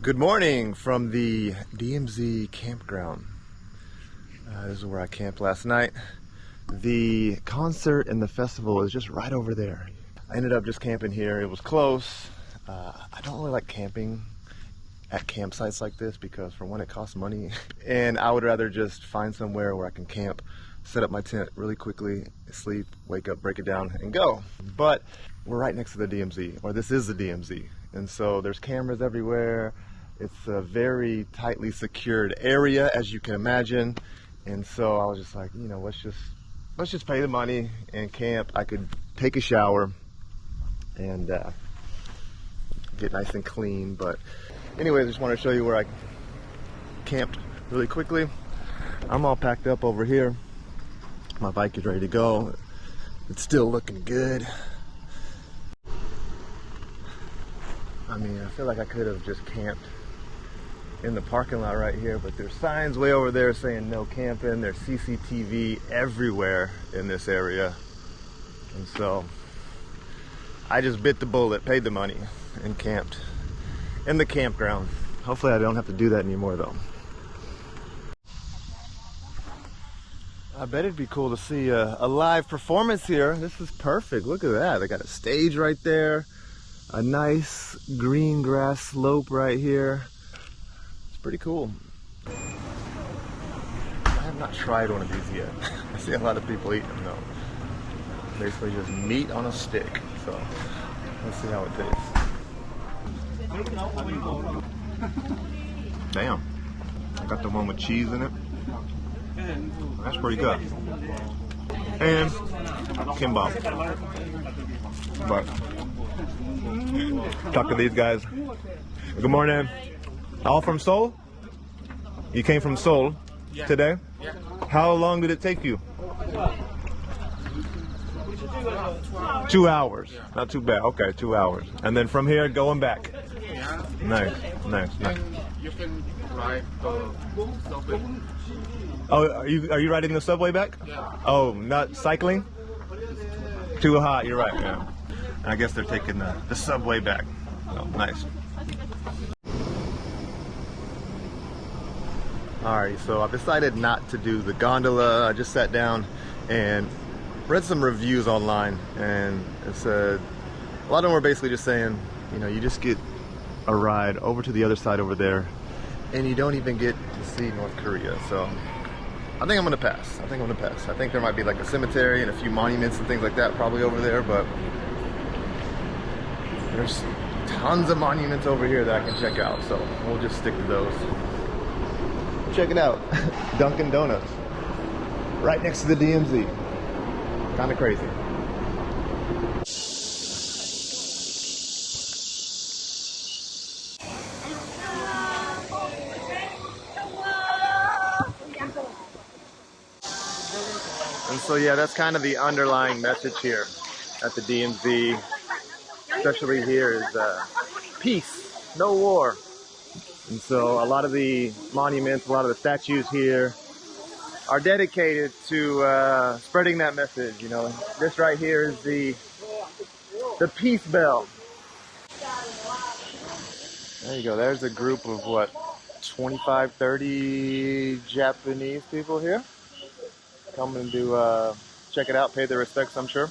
Good morning from the DMZ campground. This is where I camped last night. The concert and the festival is just right over there. I ended up just camping here. It was close. I don't really like camping at campsites like this because for one, it costs money. And I would rather just find somewhere where I can camp, set up my tent really quickly, sleep, wake up, break it down, and go. But we're right next to the DMZ, or this is the DMZ. And so there's cameras everywhere. It's a very tightly secured area, as you can imagine. And so I was just like, you know, let's just pay the money and camp. I could take a shower and get nice and clean. But anyways, I just want to show you where I camped really quickly. I'm all packed up over here. My bike is ready to go. It's still looking good. I mean, I feel like I could have just camped in the parking lot right here, but there's signs way over there saying no camping. There's CCTV everywhere in this area. And so I just bit the bullet, paid the money, and camped in the campground. Hopefully I don't have to do that anymore though. I bet it'd be cool to see a live performance here. This is perfect. Look at that. They got a stage right there, a nice green grass slope right here. Pretty cool. I have not tried one of these yet. I see a lot of people eat them though. Basically just meat on a stick. So let's see how it tastes. Damn. I got the one with cheese in it. That's pretty good. And kimbap. But talk to these guys. Good morning. All from Seoul? You came from Seoul today? Yeah. How long did it take you? 2 hours. Yeah. Not too bad. Okay, 2 hours. And then from here, going back. Yeah. Nice. You can ride the subway. Oh, are you riding the subway back? Yeah. Oh, not cycling? Too hot. You're right. Yeah. I guess they're taking the subway back. Oh, nice. Alright, so I've decided not to do the gondola. I just sat down and read some reviews online, and it said, a lot of them were basically just saying, you know, you just get a ride over to the other side over there, and you don't even get to see North Korea. So I think I'm gonna pass. I think there might be like a cemetery and a few monuments and things like that probably over there, but there's tons of monuments over here that I can check out, so we'll just stick to those. Check it out, Dunkin' Donuts, right next to the DMZ. Kind of crazy. And so yeah, that's kind of the underlying message here at the DMZ, especially here, is peace, no war. And so a lot of the monuments, a lot of the statues here are dedicated to spreading that message. You know, this right here is the peace bell. There you go. There's a group of what, 25, 30 Japanese people here coming to check it out, pay their respects, I'm sure.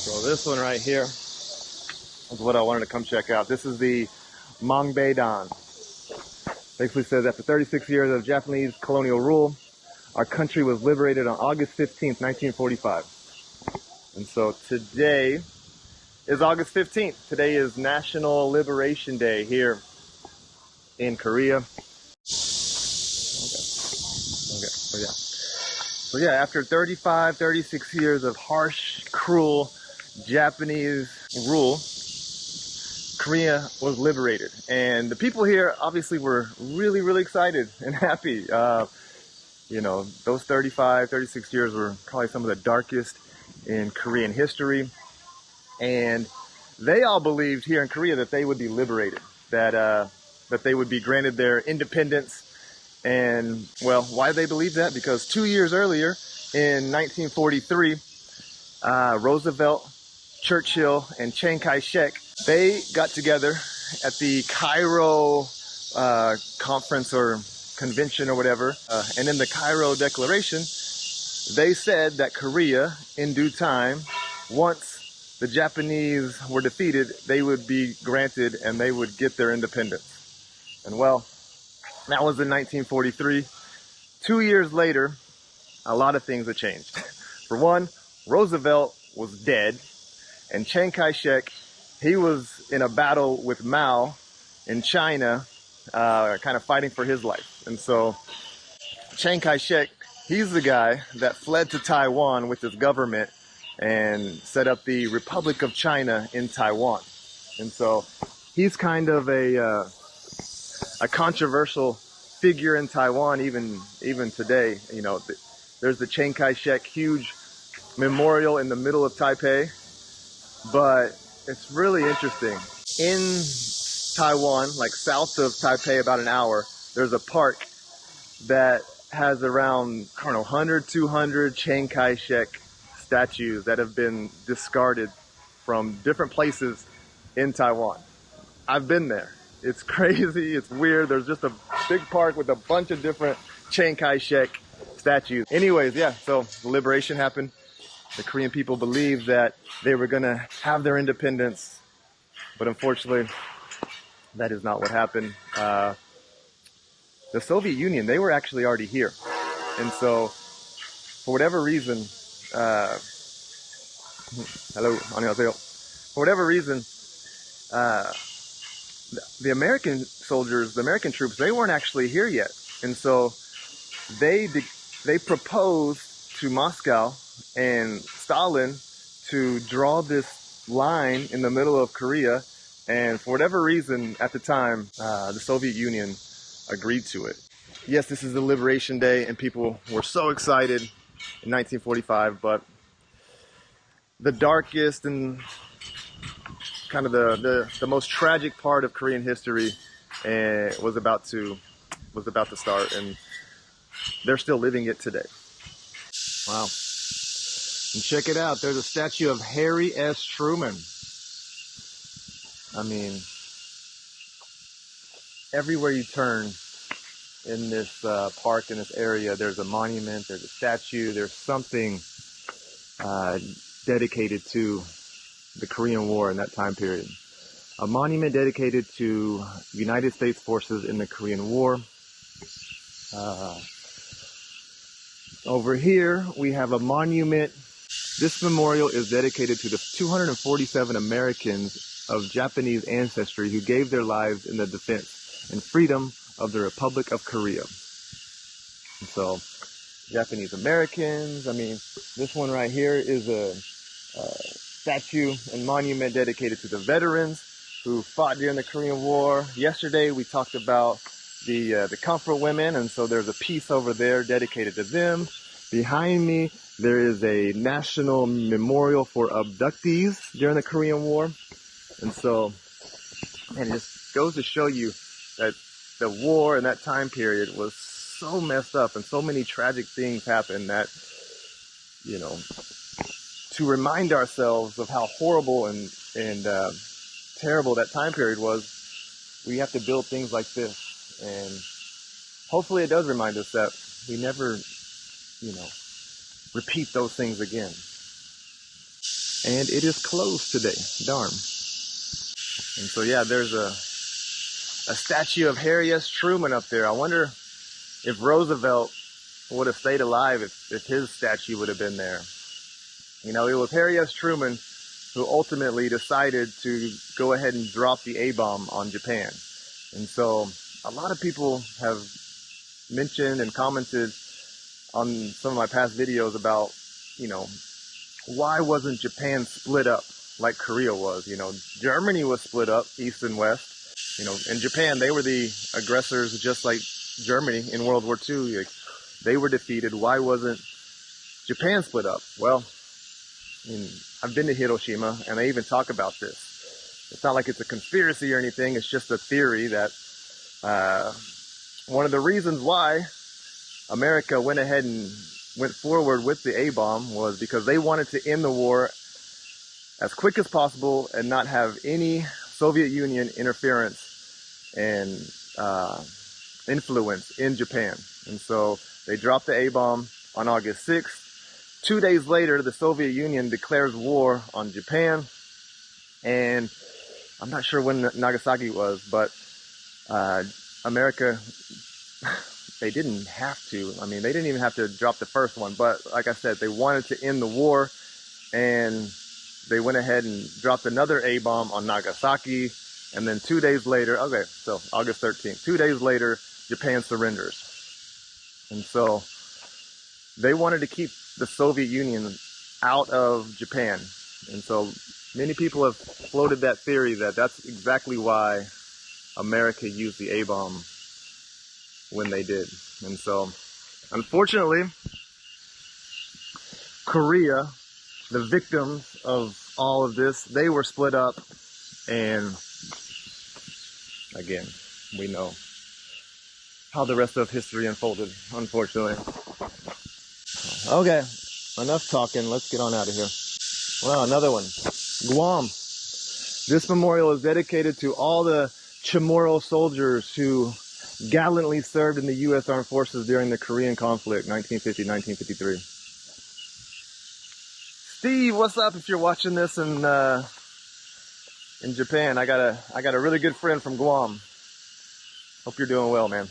So this one right here is what I wanted to come check out. This is the Mangbeidan. Basically says, after 36 years of Japanese colonial rule, our country was liberated on August 15th, 1945. And so today is August 15th. Today is National Liberation Day here in Korea. So yeah, after 35, 36 years of harsh, cruel Japanese rule, Korea was liberated, and the people here obviously were really, really excited and happy. You know, those 35, 36 years were probably some of the darkest in Korean history, and they all believed here in Korea that they would be liberated, that they would be granted their independence. And well, why did they believe that? Because 2 years earlier, in 1943, Roosevelt, Churchill, and Chiang Kai-shek, they got together at the Cairo conference or convention or whatever, and in the Cairo Declaration, they said that Korea, in due time, once the Japanese were defeated, they would be granted and they would get their independence. And well, that was in 1943. 2 years later, a lot of things have changed. For one, Roosevelt was dead, and Chiang Kai-shek, he was in a battle with Mao in China, kind of fighting for his life. And so Chiang Kai-shek, he's the guy that fled to Taiwan with his government and set up the Republic of China in Taiwan. And so he's kind of a controversial figure in Taiwan even today. You know, there's the Chiang Kai-shek huge memorial in the middle of Taipei, but it's really interesting. In Taiwan, like south of Taipei, about an hour, there's a park that has around, I don't know, 100, 200 Chiang Kai-shek statues that have been discarded from different places in Taiwan. I've been there. It's crazy, it's weird. There's just a big park with a bunch of different Chiang Kai-shek statues. Anyways, yeah, so the liberation happened. The Korean people believed that they were gonna have their independence, but unfortunately, that is not what happened. The Soviet Union, they were actually already here. And so, for whatever reason, hello, 안녕하세요. For whatever reason, the American soldiers, the American troops, they weren't actually here yet. And so, they proposed to Moscow and Stalin to draw this line in the middle of Korea. And for whatever reason, at the time, the Soviet Union agreed to it. Yes, this is the Liberation Day, and people were so excited in 1945, but the darkest and kind of the most tragic part of Korean history was about to start, and they're still living it today. Wow. And check it out, there's a statue of Harry S. Truman. I mean, everywhere you turn in this park, in this area, there's a monument, there's a statue, there's something dedicated to the Korean War in that time period. A monument dedicated to United States forces in the Korean War. Over here, we have a monument. This memorial is dedicated to the 247 Americans of Japanese ancestry who gave their lives in the defense and freedom of the Republic of Korea. And so, Japanese Americans, I mean, this one right here is a statue and monument dedicated to the veterans who fought during the Korean War. Yesterday, we talked about the comfort women, and so there's a piece over there dedicated to them. Behind me, there is a national memorial for abductees during the Korean War. And so, and it just goes to show you that the war in that time period was so messed up and so many tragic things happened that, you know, to remind ourselves of how horrible and terrible that time period was, we have to build things like this. And hopefully it does remind us that we never, you know, repeat those things again. And it is closed today, darn. And so yeah, there's a statue of Harry S. Truman up there. I wonder if Roosevelt would have stayed alive if his statue would have been there. You know, it was Harry S. Truman who ultimately decided to go ahead and drop the A-bomb on Japan. And so a lot of people have mentioned and commented on some of my past videos about, you know, why wasn't Japan split up like Korea was? You know, Germany was split up, east and west. You know, in Japan, they were the aggressors just like Germany in World War II. Like, they were defeated. Why wasn't Japan split up? Well, I mean, I've been to Hiroshima, and they even talk about this. It's not like it's a conspiracy or anything. It's just a theory that one of the reasons why America went ahead and went forward with the A-bomb was because they wanted to end the war as quick as possible and not have any Soviet Union interference and influence in Japan. And so they dropped the A-bomb on August 6th. 2 days later, the Soviet Union declares war on Japan. And I'm not sure when Nagasaki was, but America, they didn't have to. I mean, they didn't even have to drop the first one. But like I said, they wanted to end the war. And they went ahead and dropped another A-bomb on Nagasaki. And then 2 days later, okay, so August 13th, 2 days later, Japan surrenders. And so they wanted to keep the Soviet Union out of Japan. And so many people have floated that theory that that's exactly why America used the A-bomb when they did. And so, unfortunately, Korea, the victims of all of this, they were split up. And again, we know how the rest of history unfolded, unfortunately. Okay, enough talking. Let's get on out of here. Well, another one. Guam. This memorial is dedicated to all the Chamorro soldiers who gallantly served in the U.S. Armed Forces during the Korean conflict, 1950-1953. Steve, what's up? If you're watching this in Japan, I got a really good friend from Guam. Hope you're doing well, man.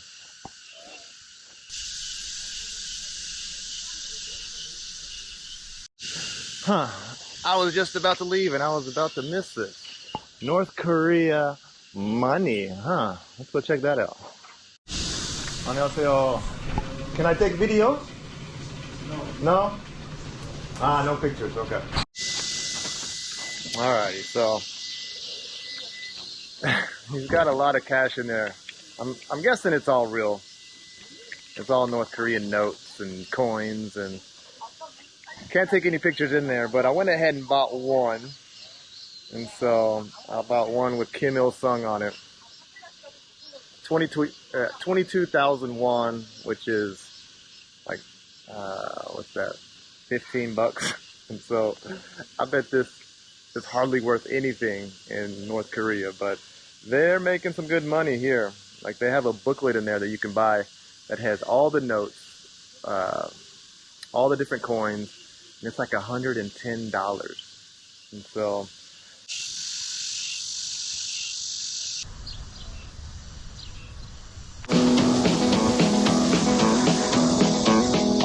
Huh. I was just about to leave and I was about to miss this. North Korea money, huh? Let's go check that out. 안녕하세요. Can I take video? No? Ah, no pictures, okay. Alrighty, so he's got a lot of cash in there. I'm guessing it's all real. It's all North Korean notes and coins, and can't take any pictures in there, but I went ahead and bought one. And so I bought one with Kim Il-sung on it. 22,000 won, which is like, what's that? 15 bucks. And so I bet this is hardly worth anything in North Korea, but they're making some good money here. Like, they have a booklet in there that you can buy that has all the notes, all the different coins, and it's like $110. And so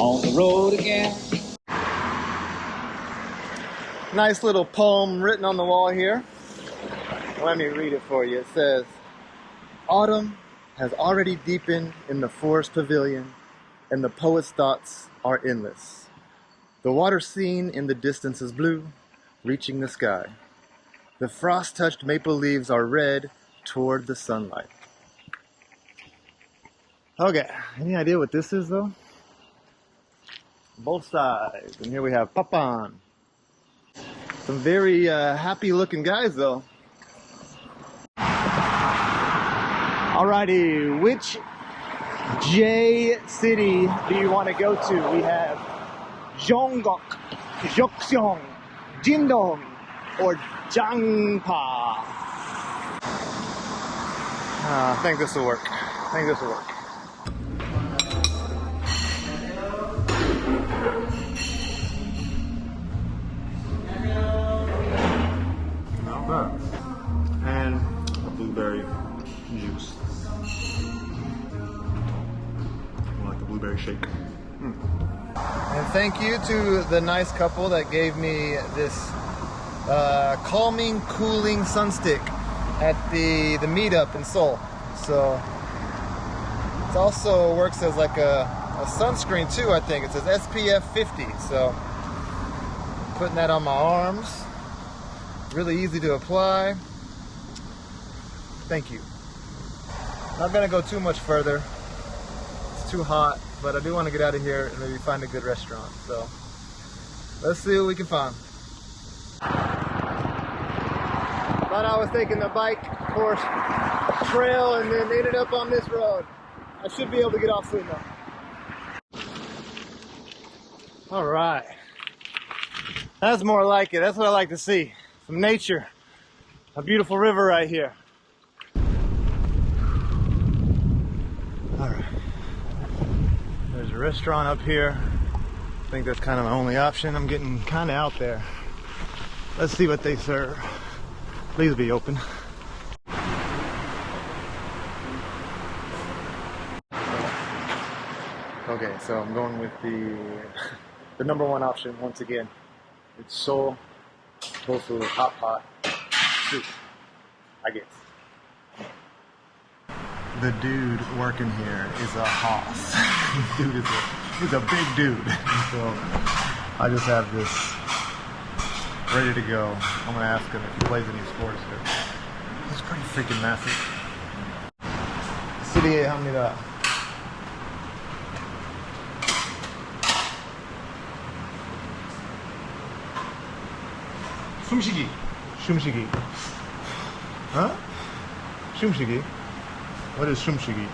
on the road again. nice little poem written on the wall here. Let me read it for you. It says, "Autumn has already deepened in the forest pavilion, and the poet's thoughts are endless. The water seen in the distance is blue, reaching the sky. The frost-touched maple leaves are red toward the sunlight." Okay, any idea what this is though? Both sides. And here we have Papan. Some very happy looking guys though. Alrighty, which J city do you want to go to? We have Jongok, Jokseong, Jindong, or Jangpa. I think this will work. I think this will work. Not bad. And a blueberry juice. Like the blueberry shake. And thank you to the nice couple that gave me this calming, cooling sun stick at the meetup in Seoul. So it also works as like a sunscreen too, I think. It says SPF 50. So putting that on my arms. Really easy to apply. Thank you. Not gonna go too much further. It's too hot, but I do want to get out of here and maybe find a good restaurant. So let's see what we can find. Thought I was taking the bike course trail and then ended up on this road. I should be able to get off soon though. All right. That's more like it. That's what I like to see. Some nature. A beautiful river right here. Alright. There's a restaurant up here. I think that's kind of my only option. I'm getting kind of out there. Let's see what they serve. Please be open. Okay, so I'm going with the number one option once again. It's soul tofu hot pot soup, I guess. The dude working here is a hoss. Dude is a big dude. So I just have this ready to go. I'm gonna ask him if he plays any sports here. It's pretty freaking massive. 실례합니다. 숨쉬기. 숨쉬기. Huh? 숨쉬기. What is 숨쉬기?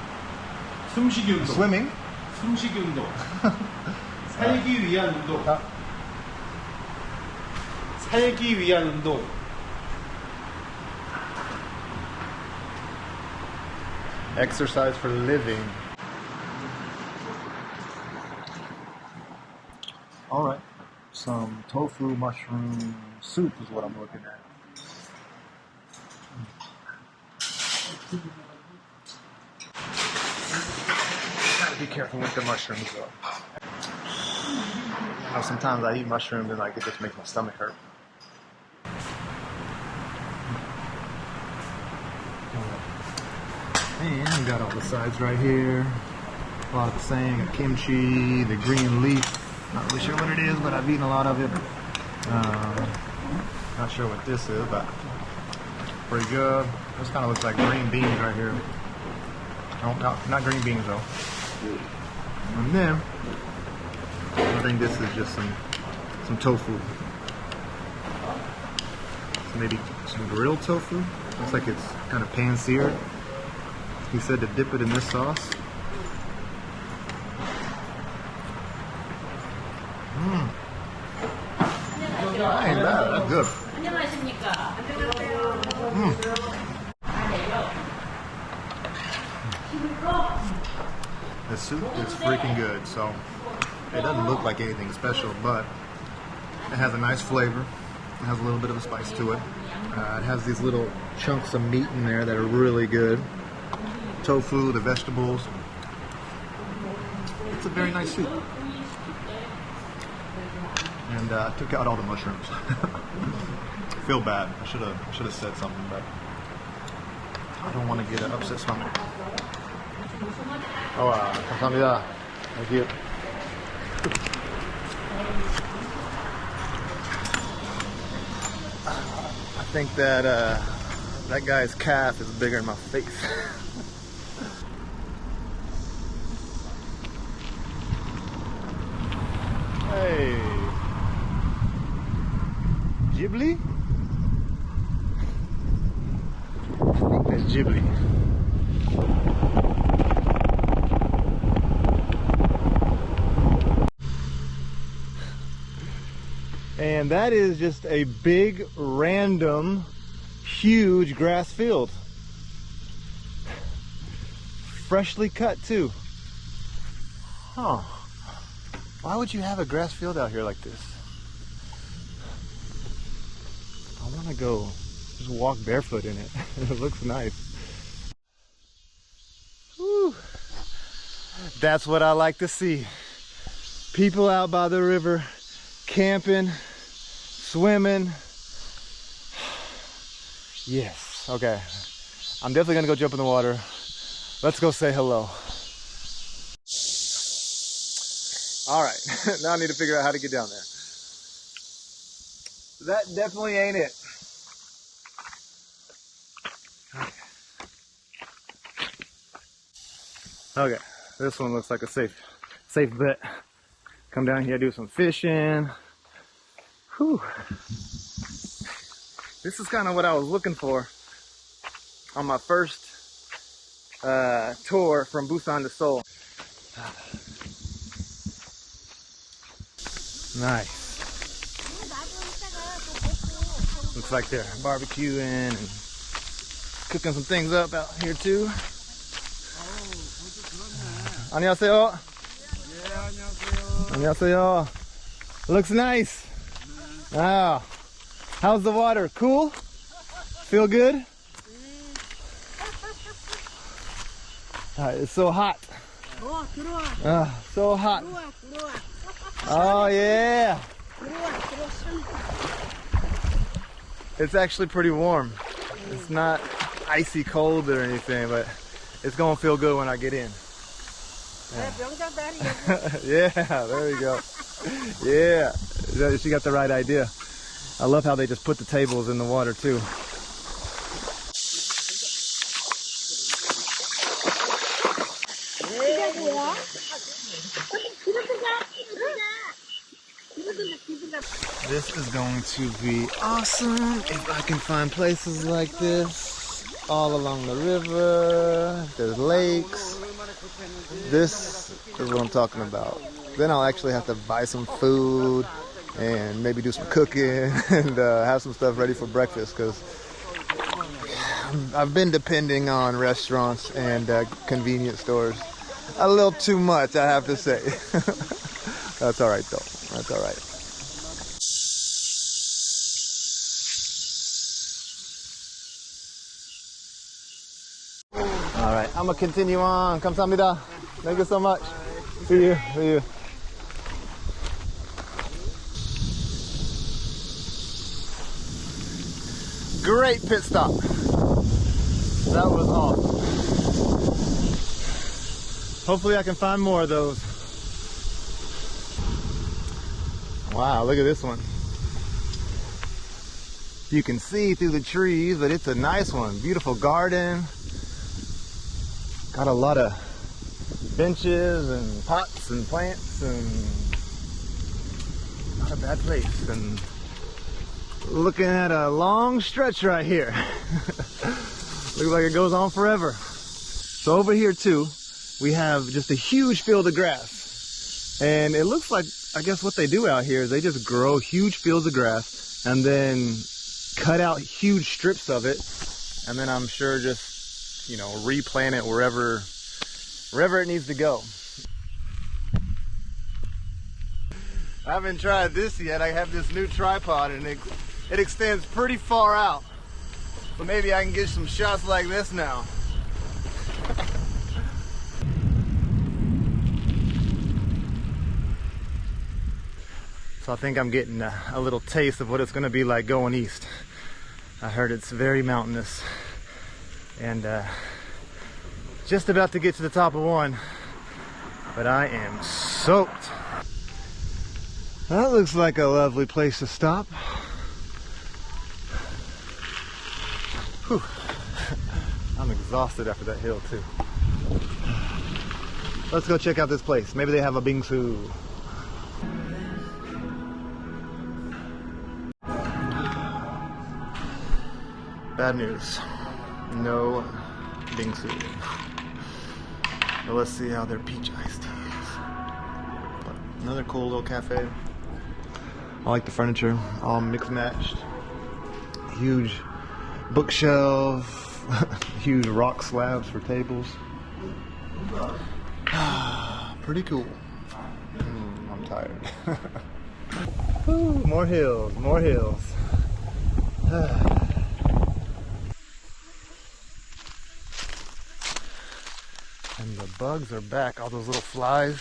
숨쉬기 운동. Swimming? 숨쉬기 운동. 살기 위한 운동. 살기 위한 운동. Exercise for living. Alright. Some tofu mushroom soup is what I'm looking at. Gotta be careful with the mushrooms though. You know, sometimes I eat mushrooms and like it just makes my stomach hurt. And we got all the sides right here. A lot of the same. Got kimchi, the green leaf. Not really sure what it is, but I've eaten a lot of it. Not sure what this is, but pretty good. This kind of looks like green beans right here. Oh, not green beans though. And then I think this is just some tofu. So maybe some grilled tofu. Looks like it's kind of pan-seared. He said to dip it in this sauce. That ain't bad. That's good. The soup is freaking good. So it doesn't look like anything special, but it has a nice flavor. It has a little bit of a spice to it. It has these little chunks of meat in there that are really good. Tofu, the vegetables. It's a very nice soup. And took out all the mushrooms. Feel bad. I should have said something, but I don't want to get an upset stomach. Oh, 감사합니다. Thank you. I think that that guy's calf is bigger than my face. Hey, Ghibli? I think that's Ghibli. And that is just a big, random, huge grass field. Freshly cut too. Huh. Why would you have a grass field out here like this? I want to go just walk barefoot in it. It looks nice. Whew. That's what I like to see. People out by the river, camping, swimming. Yes, okay. I'm definitely gonna go jump in the water. Let's go say hello. All right, now I need to figure out how to get down there. That definitely ain't it. Okay, this one looks like a safe bet. Come down here, do some fishing. Whew. This is kind of what I was looking for on my first tour from Busan to Seoul. Nice. Looks like they're barbecuing and cooking some things up out here too. 안녕하세요. 안녕하세요. Looks nice. Wow. How's the water? Cool? Feel good? It's so hot. So hot. Oh yeah. It's actually pretty warm. It's not icy cold or anything, but it's gonna feel good when I get in. Yeah, there we go. Yeah, she got the right idea. I love how they just put the tables in the water too. This is going to be awesome if I can find places like this all along the river. There's lakes. This is what I'm talking about. Then I'll actually have to buy some food and maybe do some cooking and have some stuff ready for breakfast, because I've been depending on restaurants and convenience stores a little too much, I have to say. That's all right though. That's all right. All right, I'm gonna continue on. 감사합니다. Thank you so much. See you. See you. Great pit stop. That was awesome. Hopefully I can find more of those. Wow, look at this one. You can see through the trees, but it's a nice one. Beautiful garden. Got a lot of benches and pots and plants, and not a bad place. And looking at a long stretch right here. Looks like it goes on forever. So over here too, we have just a huge field of grass. And it looks like, I guess what they do out here is they just grow huge fields of grass and then cut out huge strips of it. And then I'm sure just, you know, replant it wherever it needs to go. I haven't tried this yet. I have this new tripod and it extends pretty far out. But maybe I can get some shots like this now. So I think I'm getting a little taste of what it's going to be like going east. I heard it's very mountainous. And just about to get to the top of one. But I am soaked. That looks like a lovely place to stop. Whew. I'm exhausted after that hill too. Let's go check out this place. Maybe they have a bingsu. Bad news. No bingsu. But let's see how their peach iced tea is. Another cool little cafe. I like the furniture, all mixed matched. Huge bookshelf, huge rock slabs for tables. Pretty cool. I'm tired. Ooh, more hills, more hills. And the bugs are back, all those little flies.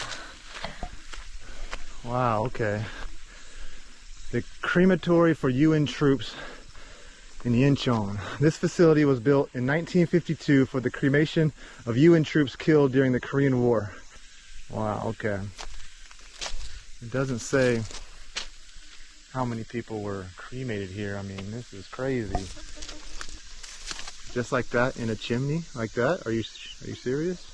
Wow, okay. The crematory for UN troops in Incheon. This facility was built in 1952 for the cremation of UN troops killed during the Korean War. Wow, okay. It doesn't say how many people were cremated here. I mean, this is crazy. Just like that in a chimney, like that? Are you serious?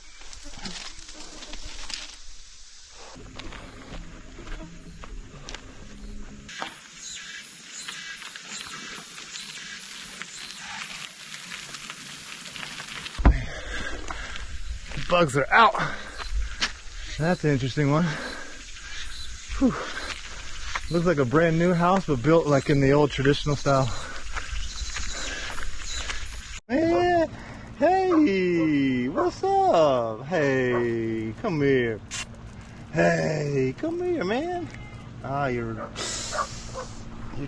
Bugs are out. That's an interesting one. Whew. Looks like a brand new house, but built like in the old traditional style. Man, What's up? Hey, come here. Hey, come here, man. Ah, you're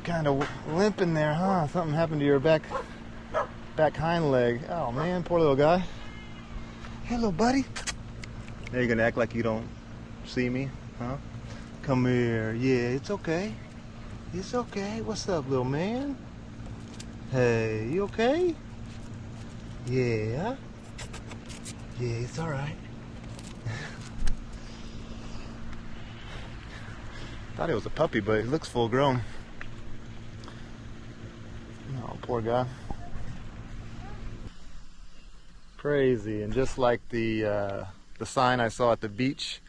kind of limping there, huh? Something happened to your back hind leg. Oh man, poor little guy. Hey, little buddy. Now you're gonna act like you don't see me, huh? Come here. Yeah, it's okay. It's okay. What's up, little man? Hey, you okay? Yeah. Yeah, it's all right. Thought it was a puppy, but it looks full grown. Oh, poor guy. Crazy. And just like the sign I saw at the beach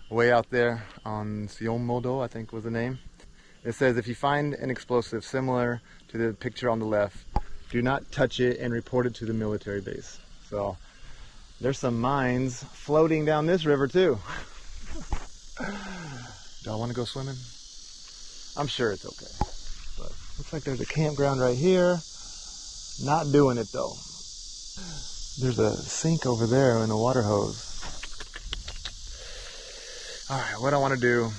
way out there on Siomodo, I think was the name. It says, if you find an explosive similar to the picture on the left, do not touch it and report it to the military base. So there's some mines floating down this river too. Do I want to go swimming? I'm sure it's okay. But looks like there's a campground right here. Not doing it though. There's a sink over there and a water hose. Alright, what I want to do,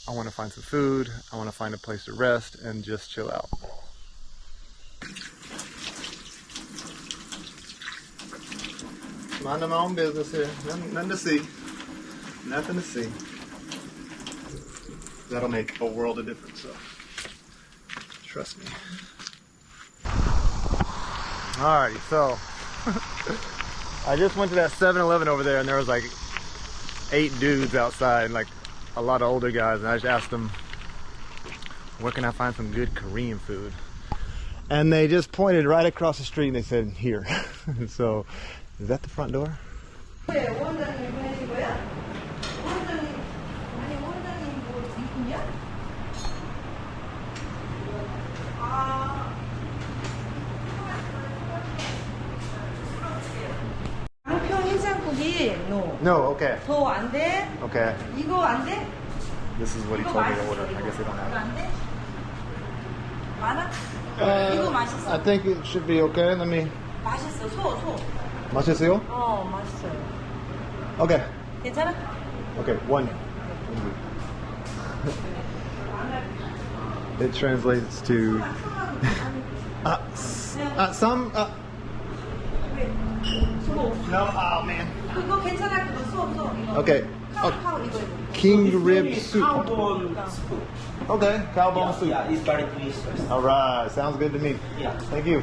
I want to find some food, I want to find a place to rest and just chill out. Minding my own business here. Nothing to see. Nothing to see. That'll make a world of difference, so trust me. Alrighty, so I just went to that 7-Eleven over there and there was like 8 dudes outside, like a lot of older guys, and I just asked them, where can I find some good Korean food? And they just pointed right across the street and they said, here. So, is that the front door? No, okay. 더 안 돼? Okay. 이거 안 돼? This is what he told me to order. I guess they don't have 안 돼? 많아? it. 이거 맛있어. I think it should be okay. Let me. 맛있어. 소. 맛있어요? 맛있어요. Okay. 괜찮아? Okay, one. It translates to some. No, oh man. 그거 괜찮아. 그거 소. 이거. Okay. 카우 이거. King rib soup. Cowbone soup. Okay, cow bone soup. Yeah, it's very delicious. All right, sounds good to me. Yeah. Thank you.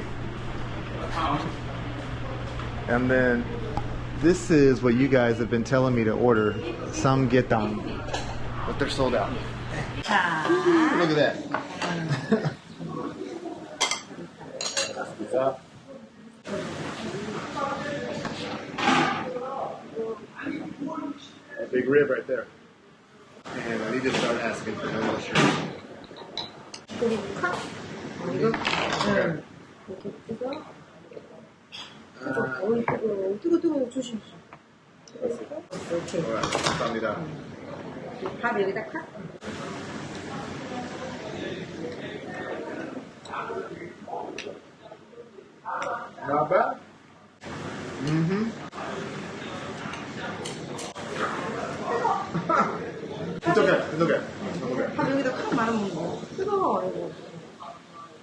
And then this is what you guys have been telling me to order, samgyetang, but they're sold out. Look at that. A big rib right there. And I need to start asking for more mushrooms. Okay. 뜨거 조심. Alright, 감사합니다. 밥 여기다 카? Not bad. Mm-hmm. It's okay. It's okay. It's okay. 밥 여기다 칵 말아 먹는 거. 뜨거워 이거.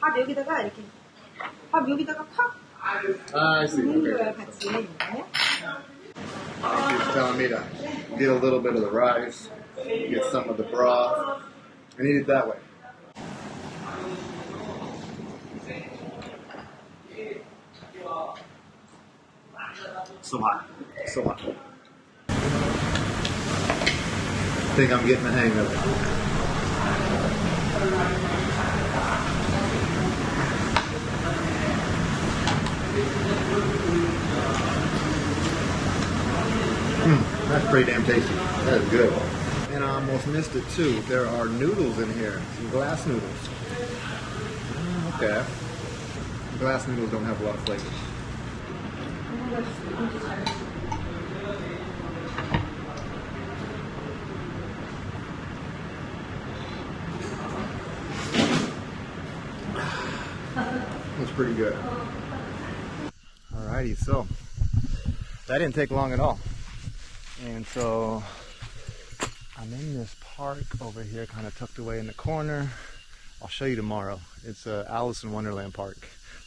밥 여기다가 이렇게. 밥 여기다가 칵 I see. 먹는 Okay. 거야 같이. He's telling me to get a little bit of the rice, get some of the broth, and eat it that way. So hot. So hot. I think I'm getting the hang of it. That's pretty damn tasty. That is good. And I almost missed it too. There are noodles in here. Some glass noodles. Okay. Glass noodles don't have a lot of flavor. That's pretty good. Alrighty, so that didn't take long at all. And so I'm in this park over here, kind of tucked away in the corner. I'll show you tomorrow. It's Alice in Wonderland Park.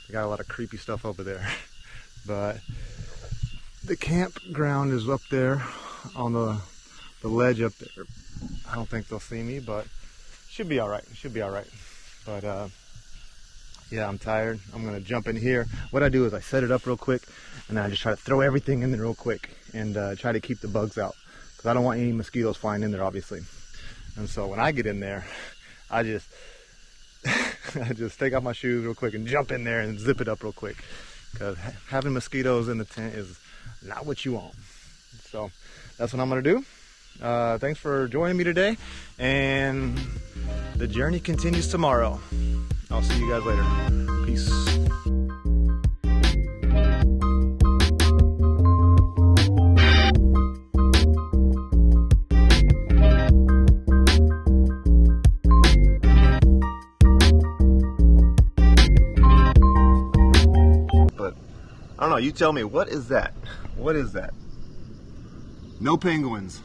They got a lot of creepy stuff over there. But the campground is up there on the ledge up there. I don't think they'll see me, but should be all right. Should be all right. But yeah, I'm tired. I'm gonna jump in here. What I do is I set it up real quick, and then I just try to throw everything in there real quick and try to keep the bugs out, because I don't want any mosquitoes flying in there, obviously. And so when I get in there, I just I just take off my shoes real quick and jump in there and zip it up real quick, because having mosquitoes in the tent is not what you want. So that's what I'm gonna do. Thanks for joining me today, and the journey continues tomorrow. I'll see you guys later. Peace. But I don't know, you tell me, what is that? What is that? No penguins.